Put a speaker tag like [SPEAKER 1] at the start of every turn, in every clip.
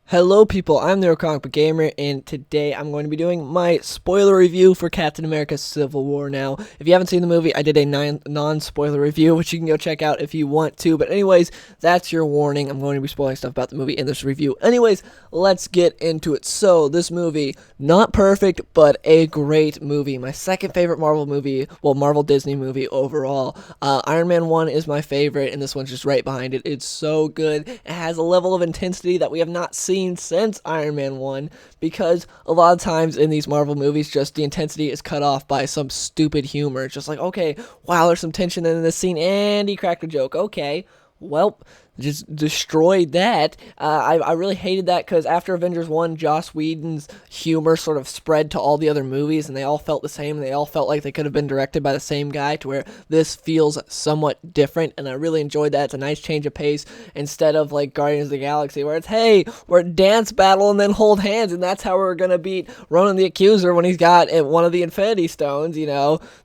[SPEAKER 1] Hello people, I'm the Comic Book Gamer, and today I'm going to be doing my spoiler review for Captain America Civil War. Now, if you haven't seen the movie, I did a non-spoiler review, which you can go check out if you want to, but anyways, that's your warning. I'm going to be spoiling stuff about the movie in this review. Anyways, let's get into it. So, this movie, not perfect, but a great movie. My second favorite Marvel movie, well, Marvel Disney movie overall. Iron Man 1 is my favorite, and this one's just right behind it. It's so good. It has a level of intensity that we have not seen since Iron Man 1, because a lot of times in these Marvel movies, just the intensity is cut off by some stupid humor. It's just like, okay, wow, there's some tension in this scene, and he cracked a joke. Okay, well, just destroyed that. I really hated that because after Avengers 1, Joss Whedon's humor sort of spread to all the other movies, and they all felt the same, and they all felt like they could have been directed by the same guy, to where this feels somewhat different, and I really enjoyed that. It's a nice change of pace, instead of like Guardians of the Galaxy, where it's, hey, we're dance battle and then hold hands, and that's how we're gonna beat Ronan the Accuser when he's got one of the Infinity Stones,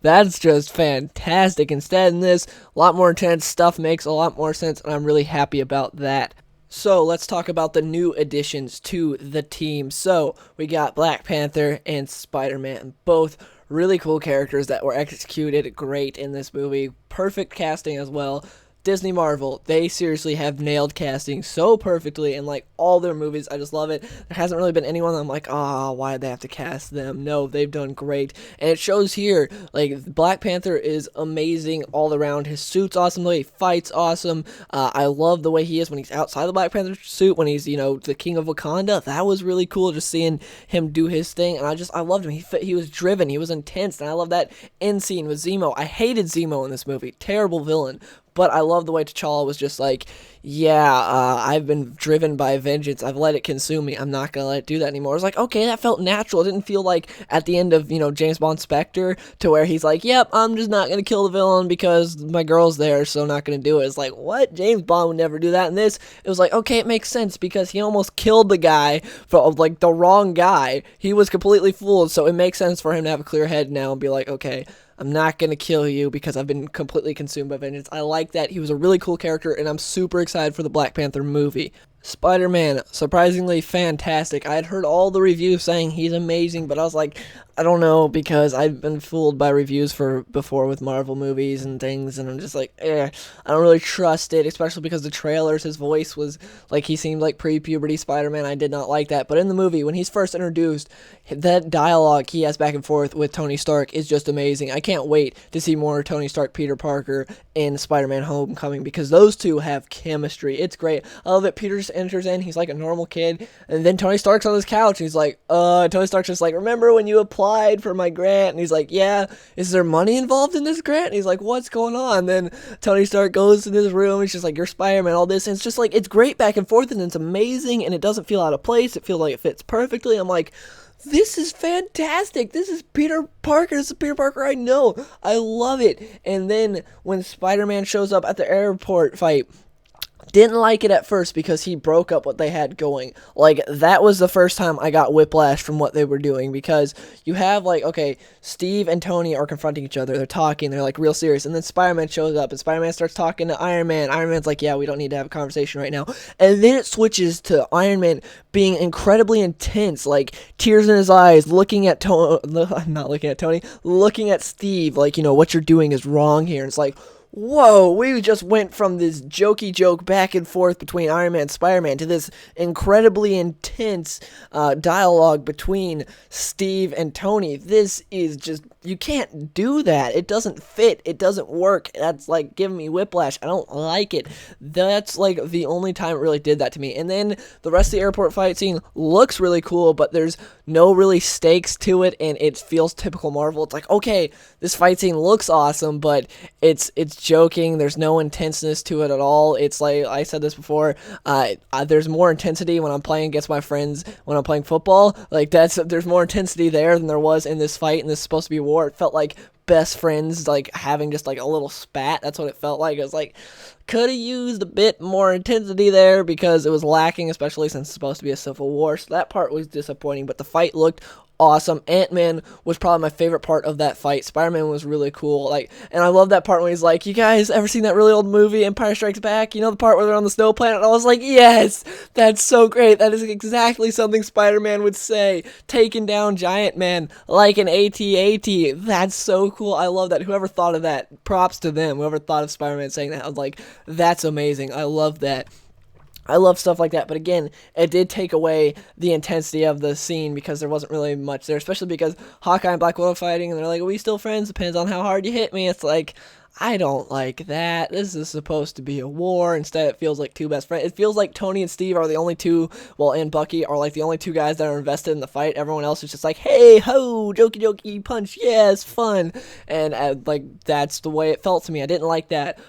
[SPEAKER 1] That's just fantastic. Instead, in this, a lot more intense stuff makes a lot more sense, and I'm really happy about that. So let's talk about the new additions to the team. So we got Black Panther and Spider-Man, both really cool characters that were executed great in this movie. Perfect casting as well. Disney Marvel, they seriously have nailed casting so perfectly in like all their movies. I just love it. There hasn't really been anyone that I'm like, why did they have to cast them? No, they've done great. And it shows here, like, Black Panther is amazing all around. His suit's awesome, the way he fights awesome. I love the way he is when he's outside the Black Panther suit, when he's, the king of Wakanda. That was really cool, just seeing him do his thing. And I loved him. He was driven, he was intense, and I love that end scene with Zemo. I hated Zemo in this movie. Terrible villain. But I love the way T'Challa was just like, I've been driven by vengeance. I've let it consume me. I'm not going to let it do that anymore. It was like, okay, that felt natural. It didn't feel like at the end of, James Bond Spectre, to where he's like, yep, I'm just not going to kill the villain because my girl's there, so I'm not going to do it. It's like, what? James Bond would never do that. And this, it was like, okay, it makes sense because he almost killed the guy for, like, the wrong guy. He was completely fooled, so it makes sense for him to have a clear head now and be like, okay, I'm not going to kill you because I've been completely consumed by vengeance. I like that. He was a really cool character, and I'm super excited for the Black Panther movie. Spider-Man, surprisingly fantastic. I had heard all the reviews saying he's amazing, but I was like, I don't know, because I've been fooled by reviews before with Marvel movies and things, and I'm just like, I don't really trust it, especially because the trailers, his voice was like, he seemed like pre-puberty Spider-Man. I did not like that, but in the movie, when he's first introduced, that dialogue he has back and forth with Tony Stark is just amazing. I can't wait to see more Tony Stark, Peter Parker in Spider-Man Homecoming, because those two have chemistry. It's great. I love it. Peter just enters in, he's like a normal kid, and then Tony Stark's on his couch, and he's like, Tony Stark's just like, remember when you applied for my grant? And he's like, yeah, is there money involved in this grant? And he's like, what's going on? And then Tony Stark goes in his room, he's just like, you're Spider-Man, all this, and it's just like, it's great back and forth, and it's amazing, and it doesn't feel out of place. It feels like it fits perfectly. I'm like, this is fantastic. This is Peter Parker. This is Peter Parker I know. I love it. And then when Spider-Man shows up at the airport fight, didn't like it at first because he broke up what they had going. Like, that was the first time I got whiplash from what they were doing, because you have, like, okay, Steve and Tony are confronting each other. They're talking. They're, like, real serious. And then Spider-Man shows up, and Spider-Man starts talking to Iron Man. Iron Man's like, yeah, we don't need to have a conversation right now. And then it switches to Iron Man being incredibly intense, like, tears in his eyes, looking at not looking at Tony, looking at Steve, like, what you're doing is wrong here. And it's like, whoa, we just went from this jokey joke back and forth between Iron Man and Spider-Man to this incredibly intense dialogue between Steve and Tony. This is just, you can't do that. It doesn't fit. It doesn't work. That's like giving me whiplash. I don't like it. That's like the only time it really did that to me. And then the rest of the airport fight scene looks really cool, but there's no really stakes to it, and it feels typical Marvel. It's like, okay, this fight scene looks awesome, but it's joking. There's no intenseness to it at all. It's like, I said this before, there's more intensity when I'm playing against my friends when I'm playing football. Like, there's more intensity there than there was in this fight, and this is supposed to be war. It felt like best friends, like, having just like a little spat. That's what it felt like. It was like, Could have used a bit more intensity there because it was lacking, especially since it's supposed to be a civil war. So that part was disappointing, but the fight looked awesome. Ant-Man was probably my favorite part of that fight. Spider-Man was really cool. And I love that part when he's like, "You guys ever seen that really old movie, Empire Strikes Back? You know the part where they're on the snow planet?" And I was like, "Yes, that's so great. That is exactly something Spider-Man would say. Taking down Giant Man like an AT-AT. That's so cool. I love that. Whoever thought of that, props to them. Whoever thought of Spider-Man saying that, I was like, that's amazing. I love that. I love stuff like that, but again, it did take away the intensity of the scene because there wasn't really much there, especially because Hawkeye and Black Widow fighting, and they're like, "Are we still friends? Depends on how hard you hit me." It's like, I don't like that. This is supposed to be a war. Instead, it feels like two best friends. It feels like Tony and Steve are the only two, well, and Bucky are like the only two guys that are invested in the fight. Everyone else is just like, "Hey, ho, jokey jokey, punch, yeah, it's fun." And that's the way it felt to me. I didn't like that.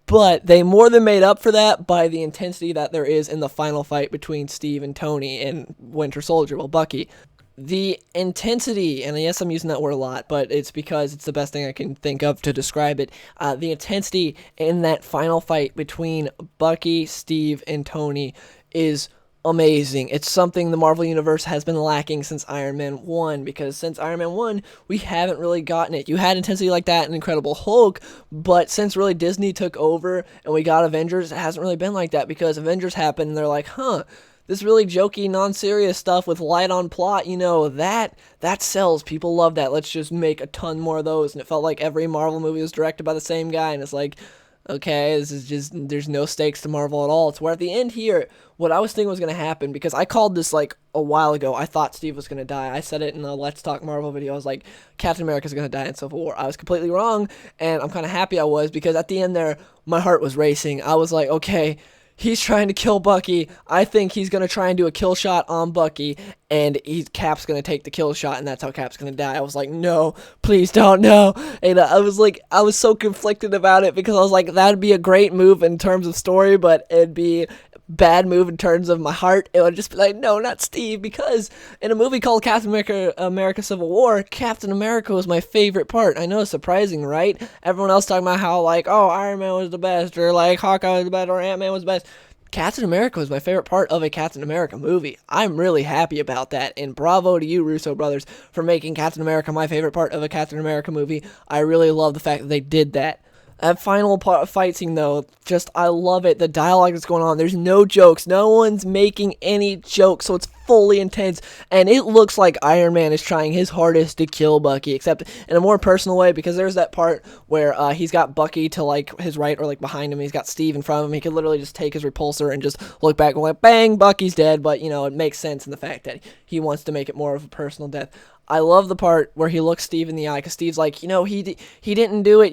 [SPEAKER 1] But they more than made up for that by the intensity that there is in the final fight between Steve and Tony and Winter Soldier, well, Bucky. The intensity, and yes, I'm using that word a lot, but it's because it's the best thing I can think of to describe it. The intensity in that final fight between Bucky, Steve, and Tony is amazing. It's something the Marvel Universe has been lacking since Iron Man 1, because since Iron Man 1, we haven't really gotten it. You had intensity like that in Incredible Hulk, but since really Disney took over and we got Avengers, it hasn't really been like that, because Avengers happened and they're like, this really jokey, non-serious stuff with light on plot, that sells. People love that. Let's just make a ton more of those. And it felt like every Marvel movie was directed by the same guy, and it's like, okay, this is just, there's no stakes to Marvel at all. It's where at the end here, what I was thinking was going to happen, because I called this like a while ago. I thought Steve was going to die. I said it in the Let's Talk Marvel video. I was like, Captain America's going to die in Civil War. I was completely wrong, and I'm kind of happy I was, because at the end there, my heart was racing. I was like, okay, he's trying to kill Bucky. I think he's going to try and do a kill shot on Bucky, and Cap's going to take the kill shot, and that's how Cap's going to die. I was like, no, please don't, no. And I was so conflicted about it, because I was like, that'd be a great move in terms of story, but it'd be bad move in terms of my heart. It would just be like, no, not Steve, because in a movie called Captain America Civil War, Captain America was my favorite part. I know it's surprising, right? Everyone else talking about how, like, oh, Iron Man was the best, or like Hawkeye was the best, or Ant-Man was the best. Captain America was my favorite part of a Captain America movie. I'm really happy about that, and bravo to you, Russo brothers, for making Captain America my favorite part of a Captain America movie. I really love the fact that they did that. That final fight scene, though, I love it. The dialogue that's going on, there's no jokes. No one's making any jokes, so it's fully intense, and it looks like Iron Man is trying his hardest to kill Bucky, except in a more personal way, because there's that part where he's got Bucky to, like, his right or, like, behind him. He's got Steve in front of him. He could literally just take his repulsor and just look back and like, bang, Bucky's dead, but, it makes sense in the fact that he wants to make it more of a personal death. I love the part where he looks Steve in the eye, because Steve's like, he didn't do it,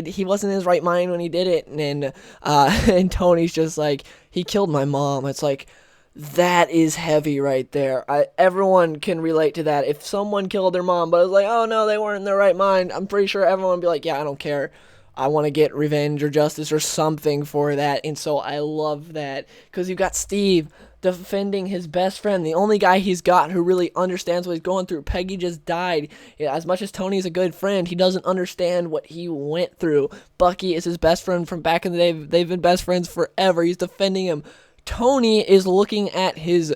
[SPEAKER 1] he wasn't in his right mind when he did it, and Tony's just like, he killed my mom. It's like, that is heavy right there. Everyone can relate to that. If someone killed their mom, but it's like, oh no, they weren't in their right mind, I'm pretty sure everyone would be like, yeah, I don't care. I want to get revenge or justice or something for that. And so I love that, because you've got Steve defending his best friend, the only guy he's got who really understands what he's going through. Peggy just died. As much as Tony's a good friend, he doesn't understand what he went through. Bucky is his best friend from back in the day. They've been best friends forever. He's defending him. Tony is looking at his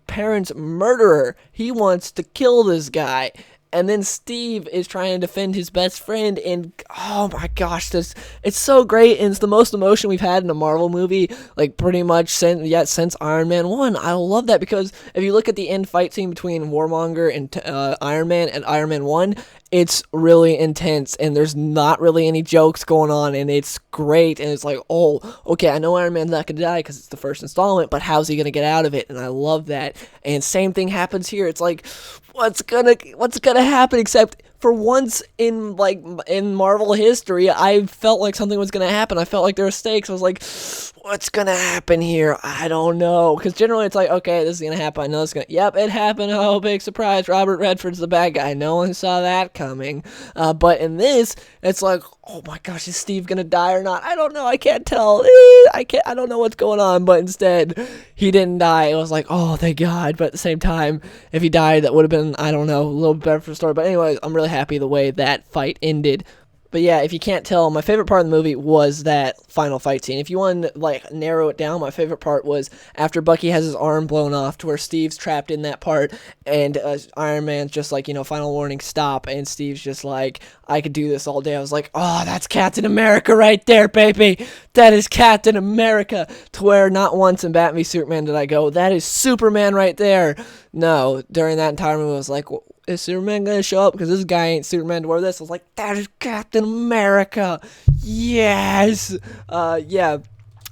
[SPEAKER 1] parents' murderer. He wants to kill this guy. And then Steve is trying to defend his best friend, and oh my gosh, it's so great, and it's the most emotion we've had in a Marvel movie, like pretty much since Iron Man 1. I love that, because if you look at the end fight scene between Warmonger and Iron Man and Iron Man 1, it's really intense, and there's not really any jokes going on, and it's great, and it's like, oh, okay, I know Iron Man's not gonna die because it's the first installment, but how's he gonna get out of it? And I love that. And same thing happens here. It's like, what's gonna happen? Except for once in Marvel history, I felt like something was gonna happen. I felt like there were stakes. I was like, what's gonna happen here? I don't know, because generally it's like, okay, this is gonna happen. I know it's gonna. Yep, it happened. Oh, big surprise! Robert Redford's the bad guy. No one saw that coming. But in this, it's like, oh my gosh, is Steve gonna die or not? I don't know. I can't tell. I don't know what's going on. But instead, he didn't die. It was like, oh, thank God. But at the same time, if he died, that would have been, I don't know, a little better for the story. But anyways, I'm really happy the way that fight ended. But yeah, if you can't tell, my favorite part of the movie was that final fight scene. If you want to like narrow it down, my favorite part was after Bucky has his arm blown off to where Steve's trapped in that part, and Iron Man's just like, final warning, stop, and Steve's just like, I could do this all day. I was like, oh, that's Captain America right there, baby. That is Captain America. To where not once in Batman v Superman did I go, that is Superman right there. No, during that entire movie, I was like, is Superman gonna show up? Because this guy ain't Superman to wear this. I was like, that is Captain America. Yes. Yeah.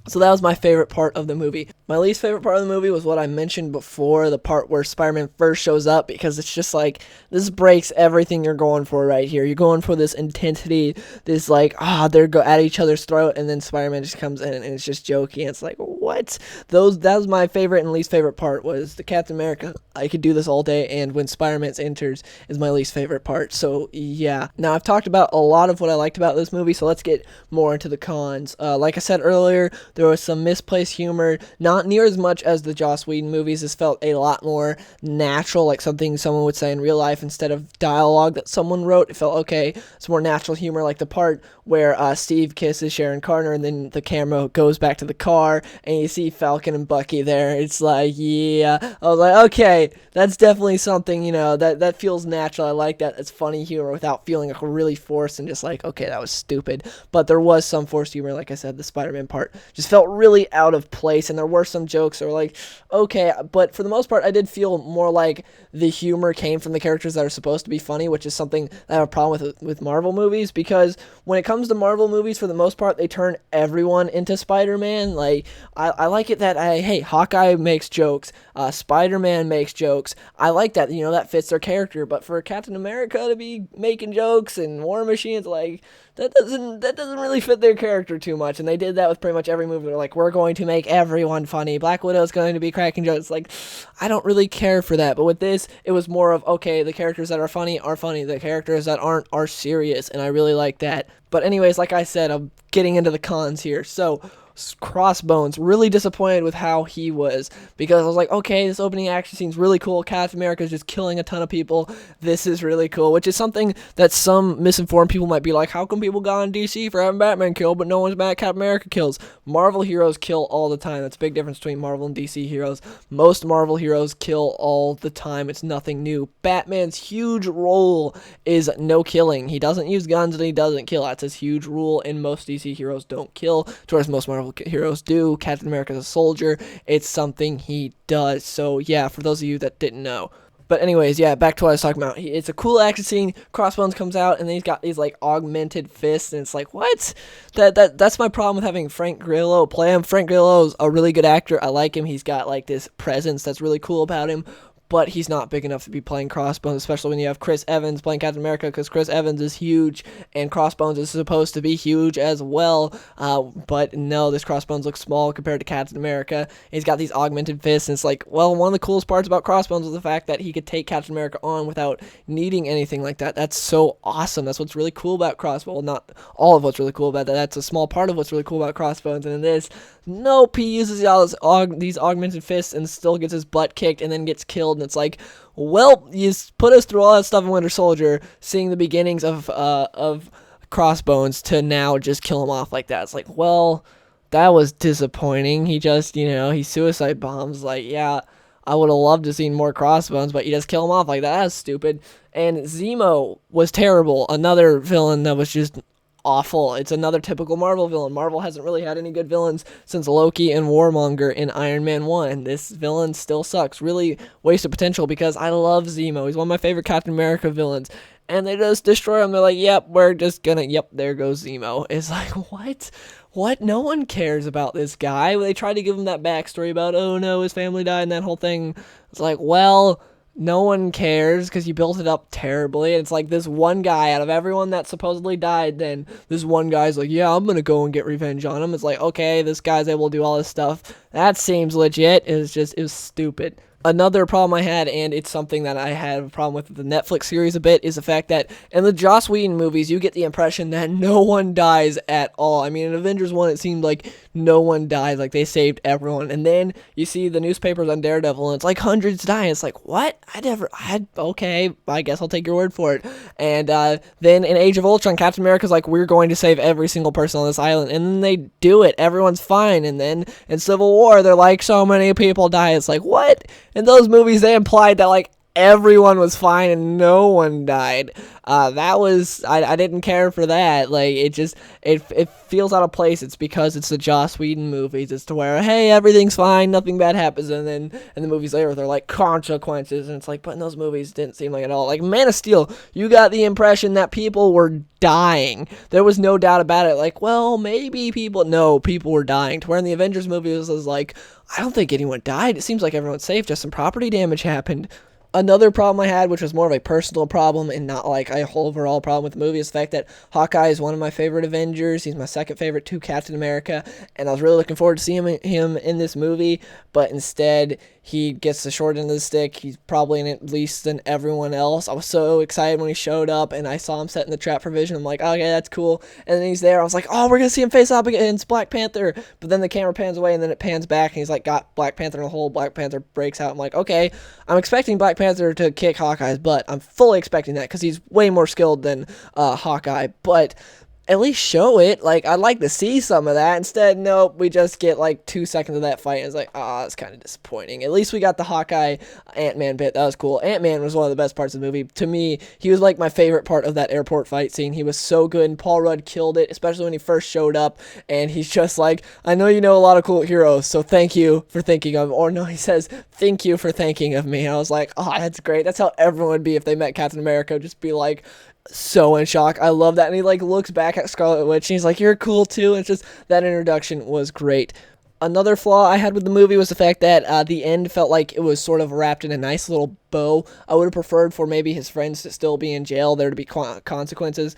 [SPEAKER 1] So that was my favorite part of the movie. My least favorite part of the movie was what I mentioned before, the part where Spider-Man first shows up, because it's just like, this breaks everything you're going for right here. You're going for this intensity, this like, they're at each other's throat, and then Spider-Man just comes in and it's just jokey, and it's like, what? That was my favorite and least favorite part, was the Captain America, I could do this all day, and when Spider-Man enters is my least favorite part. So yeah. Now I've talked about a lot of what I liked about this movie, so let's get more into the cons. Like I said earlier, there was some misplaced humor, not near as much as the Joss Whedon movies. This felt a lot more natural, like something someone would say in real life instead of dialogue that someone wrote. It felt okay. It's more natural humor, like the part where Steve kisses Sharon Carter and then the camera goes back to the car and you see Falcon and Bucky there. It's like, yeah. I was like, okay, that's definitely something, that feels natural. I like that. It's funny humor without feeling like really forced and just like, okay, that was stupid. But there was some forced humor, like I said, the Spider-Man part just felt really out of place, and there were some jokes that were like, okay, but for the most part, I did feel more like the humor came from the characters that are supposed to be funny, which is something that I have a problem with Marvel movies, because when it comes to Marvel movies, for the most part, they turn everyone into Spider-Man. Like, I like it that, hey, Hawkeye makes jokes, Spider-Man makes jokes. I like that, that fits their character, but for Captain America to be making jokes and War Machine's like, that doesn't really fit their character too much, and they did that with pretty much every movie. They're like, we're going to make everyone funny. Black Widow's going to be cracking jokes. Like, I don't really care for that. But with this, it was more of, okay, the characters that are funny are funny. The characters that aren't are serious, and I really like that. But anyways, like I said, I'm getting into the cons here. So, Crossbones, really disappointed with how he was, because I was like, okay, this opening action scene's really cool. Captain America's just killing a ton of people. This is really cool, which is something that some misinformed people might be like, how come people got on DC for having Batman kill, but no one's mad at Captain America kills? Marvel heroes kill all the time. That's a big difference between Marvel and DC heroes. Most Marvel heroes kill all the time. It's nothing new. Batman's huge role is no killing. He doesn't use guns and he doesn't kill. That's his huge rule, and most DC heroes don't kill, whereas most Marvel heroes do. Captain America's a soldier. It's something he does. So yeah, for those of you that didn't know. But anyways, yeah, back to what I was talking about. It's a cool action scene. Crossbones comes out, and then he's got these like augmented fists, and it's like, what? That's my problem with having Frank Grillo play him. Frank Grillo's a really good actor. I like him. He's got like this presence that's really cool about him. But he's not big enough to be playing Crossbones, especially when you have Chris Evans playing Captain America, because Chris Evans is huge, and Crossbones is supposed to be huge as well. But no, this Crossbones looks small compared to Captain America. He's got these augmented fists, and it's like, well, one of the coolest parts about Crossbones was the fact that he could take Captain America on without needing anything like that. That's so awesome. That's what's really cool about Crossbones. Well, not all of what's really cool about that. That's a small part of what's really cool about Crossbones. And in this, nope, he uses all these augmented fists and still gets his butt kicked and then gets killed. And it's like, well, you put us through all that stuff in Winter Soldier, seeing the beginnings of Crossbones, to now just kill him off like that. It's like, well, that was disappointing. He just, he suicide bombs. Like, yeah, I would have loved to see more Crossbones, but you just kill him off like that. That's stupid. And Zemo was terrible. Another villain that was just awful. It's another typical Marvel villain. Marvel hasn't really had any good villains since Loki and Warmonger in Iron Man 1. This villain still sucks. Really wasted potential, because I love Zemo. He's one of my favorite Captain America villains. And they just destroy him. They're like, yep, we're just gonna, yep, there goes Zemo. It's like, what? What? No one cares about this guy. They tried to give him that backstory about, oh no, his family died and that whole thing. It's like, well, no one cares because you built it up terribly. And it's like this one guy out of everyone that supposedly died, then this one guy's like, yeah, I'm going to go and get revenge on him. It's like, okay, this guy's able to do all this stuff. That seems legit. It was stupid. Another problem I had, and it's something that I had a problem with the Netflix series a bit, is the fact that in the Joss Whedon movies, you get the impression that no one dies at all. I mean, in Avengers 1, it seemed like no one died, like they saved everyone. And then you see the newspapers on Daredevil, and it's like hundreds die. It's like, what? Okay, I guess I'll take your word for it. And then in Age of Ultron, Captain America's like, we're going to save every single person on this island. And then they do it. Everyone's fine. And then in Civil War, they're like, so many people die. It's like, what? In those movies, they implied that, like, everyone was fine and no one died. That was, I didn't care for that. Like, it feels out of place. It's because it's the Joss Whedon movies. It's to where, hey, everything's fine, nothing bad happens, and then in the movies later, they're like, consequences, and it's like, but in those movies, it didn't seem like at all. Like, Man of Steel, you got the impression that people were dying. There was no doubt about it. Like, well, maybe people were dying. To where in the Avengers movies, it was like, I don't think anyone died. It seems like everyone's safe, just some property damage happened. Another problem I had, which was more of a personal problem and not like a whole overall problem with the movie, is the fact that Hawkeye is one of my favorite Avengers. He's my second favorite to Captain America, and I was really looking forward to seeing him in this movie, but instead he gets the short end of the stick. He's probably in it least than everyone else. I was so excited when he showed up, and I saw him set in the trap for Vision. I'm like, okay, that's cool. And then he's there. I was like, oh, we're going to see him face off against Black Panther. But then the camera pans away, and then it pans back, and he's like, got Black Panther in a hole. Black Panther breaks out. I'm like, okay, I'm expecting Black Panther to kick Hawkeye's butt. I'm fully expecting that because he's way more skilled than Hawkeye. But at least show it. Like, I'd like to see some of that. Instead, nope, we just get like 2 seconds of that fight, and it's like, it's kind of disappointing. At least we got the Hawkeye Ant-Man bit. That was cool. Ant-Man was one of the best parts of the movie. To me, he was like my favorite part of that airport fight scene. He was so good, and Paul Rudd killed it, especially when he first showed up, and he's just like, I know you know a lot of cool heroes, so thank you for thinking of, or no, he says, thank you for thinking of me. I was like, that's great. That's how everyone would be if they met Captain America. Just be like, so in shock. I love that. And he like looks back at Scarlet Witch and he's like, you're cool too. And it's just, that introduction was great. Another flaw I had with the movie was the fact that the end felt like it was sort of wrapped in a nice little bow. I would have preferred for maybe his friends to still be in jail, there to be consequences,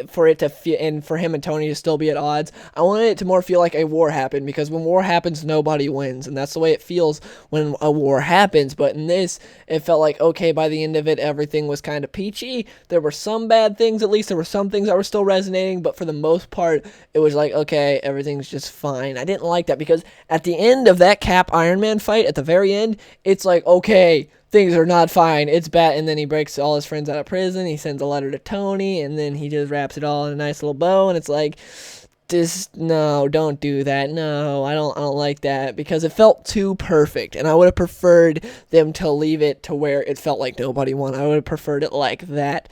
[SPEAKER 1] for it to and for him and Tony to still be at odds. I wanted it to more feel like a war happened, because when war happens, nobody wins, and that's the way it feels when a war happens. But in this, it felt like, okay, by the end of it, everything was kind of peachy. There were some bad things, at least there were some things that were still resonating, but for the most part, it was like, okay, everything's just fine. I didn't like that, because at the end of that Cap Iron Man fight, at the very end, it's like, okay, things are not fine, it's bad, and then he breaks all his friends out of prison, he sends a letter to Tony, and then he just wraps it all in a nice little bow, and it's like, no, don't do that, no, I don't like that, because it felt too perfect, and I would have preferred them to leave it to where it felt like nobody won. I would have preferred it like that.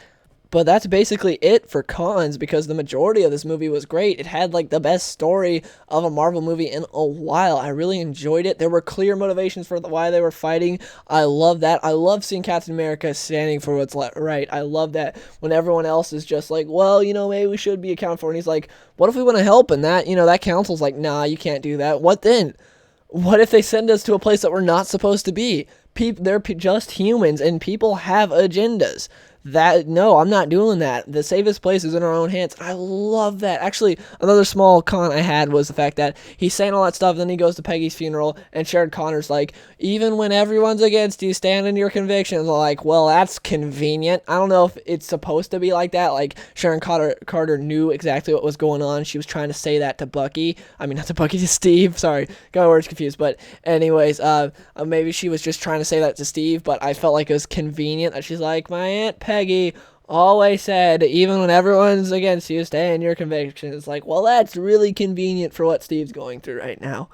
[SPEAKER 1] But that's basically it for cons, because the majority of this movie was great. It had like the best story of a Marvel movie in a while. I really enjoyed it. There were clear motivations for why they were fighting. I love that. I love seeing Captain America standing for what's right. I love that when everyone else is just like, well, maybe we should be accounted for. And he's like, what if we want to help? And that council's like, nah, you can't do that. What then? What if they send us to a place that we're not supposed to be? They're just humans, and people have agendas. No, I'm not doing that. The safest place is in our own hands. I love that. Actually, another small con I had was the fact that he's saying all that stuff, then he goes to Peggy's funeral, and Sharon Connor's like, even when everyone's against you, stand in your convictions. I'm like, well, that's convenient. I don't know if it's supposed to be like that. Like, Sharon Carter knew exactly what was going on. She was trying to say that to Bucky. I mean, not to Bucky, to Steve. Sorry, got my words confused. But anyways, maybe she was just trying to say that to Steve, but I felt like it was convenient that she's like, my Aunt Peggy always said, even when everyone's against you, stay in your convictions. It's like, well, that's really convenient for what Steve's going through right now.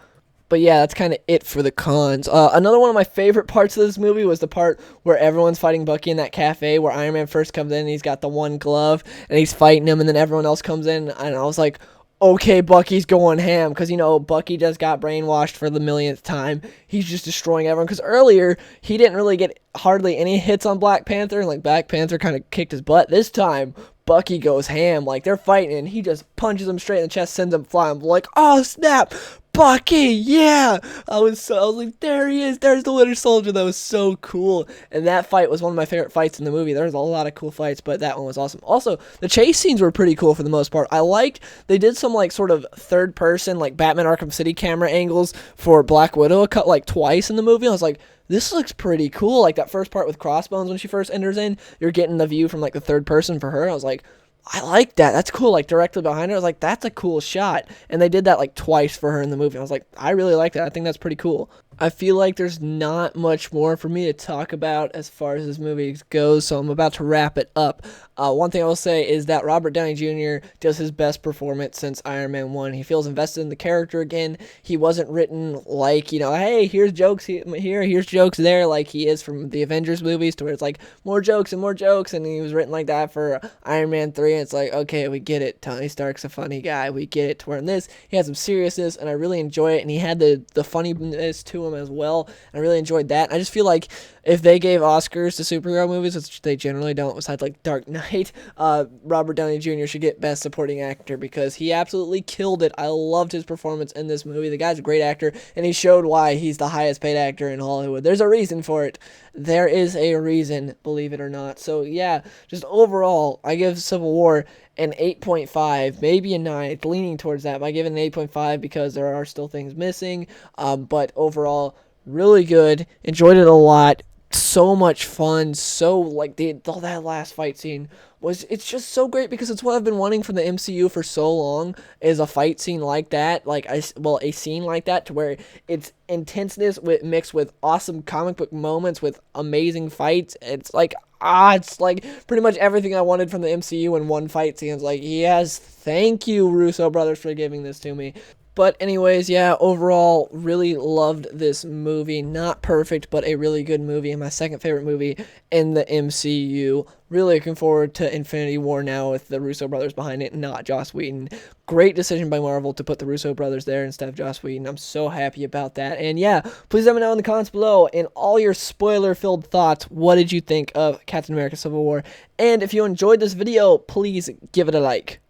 [SPEAKER 1] But yeah, that's kind of it for the cons. Another one of my favorite parts of this movie was the part where everyone's fighting Bucky in that cafe, where Iron Man first comes in and he's got the one glove and he's fighting him, and then everyone else comes in, and I was like, okay, Bucky's going ham, because, Bucky just got brainwashed for the millionth time. He's just destroying everyone, because earlier, he didn't really get hardly any hits on Black Panther, and, Black Panther kind of kicked his butt. This time, Bucky goes ham. They're fighting, and he just punches him straight in the chest, sends him flying. I'm like, oh, snap! Bucky, yeah! I was like, there he is, there's the Winter Soldier. That was so cool. And that fight was one of my favorite fights in the movie. There was a lot of cool fights, but that one was awesome. Also, the chase scenes were pretty cool for the most part. I liked, they did some like sort of third person, like Batman Arkham City camera angles for Black Widow, cut like twice in the movie. I was like, this looks pretty cool. Like that first part with Crossbones when she first enters in, you're getting the view from like the third person for her. I was like, I like that. That's cool. Like directly behind her, I was like, that's a cool shot. And they did that like twice for her in the movie. I was like, I really like that. I think that's pretty cool. I feel like there's not much more for me to talk about as far as this movie goes, so I'm about to wrap it up. One thing I will say is that Robert Downey Jr. does his best performance since Iron Man 1. He feels invested in the character again. He wasn't written like, hey, here's jokes here, here's jokes there, like he is from the Avengers movies, to where it's like more jokes, and he was written like that for Iron Man 3, and it's like, okay, we get it. Tony Stark's a funny guy. We get it. To where in this, he has some seriousness, and I really enjoy it, and he had the funniness to him as well. I really enjoyed that. I just feel like if they gave Oscars to superhero movies, which they generally don't, besides like Dark Knight, Robert Downey Jr. should get Best Supporting Actor because he absolutely killed it. I loved his performance in this movie. The guy's a great actor, and he showed why he's the highest paid actor in Hollywood. There's a reason for it. There is a reason, believe it or not. So yeah, just overall, I give Civil War an 8.5, maybe a 9. It's leaning towards that, but I give it an 8.5 because there are still things missing. But overall, really good. Enjoyed it a lot. So much fun. So like that last fight scene it's just so great because it's what I've been wanting from the MCU for so long, is a fight scene like that, a scene like that, to where it's intenseness mixed with awesome comic book moments with amazing fights. It's like pretty much everything I wanted from the MCU in one fight scene. It's like, yes, thank you, Russo brothers, for giving this to me. But anyways, yeah, overall, really loved this movie. Not perfect, but a really good movie, and my second favorite movie in the MCU. Really looking forward to Infinity War now with the Russo brothers behind it, not Joss Whedon. Great decision by Marvel to put the Russo brothers there instead of Joss Whedon. I'm so happy about that. And yeah, please let me know in the comments below, in all your spoiler-filled thoughts, what did you think of Captain America Civil War? And if you enjoyed this video, please give it a like.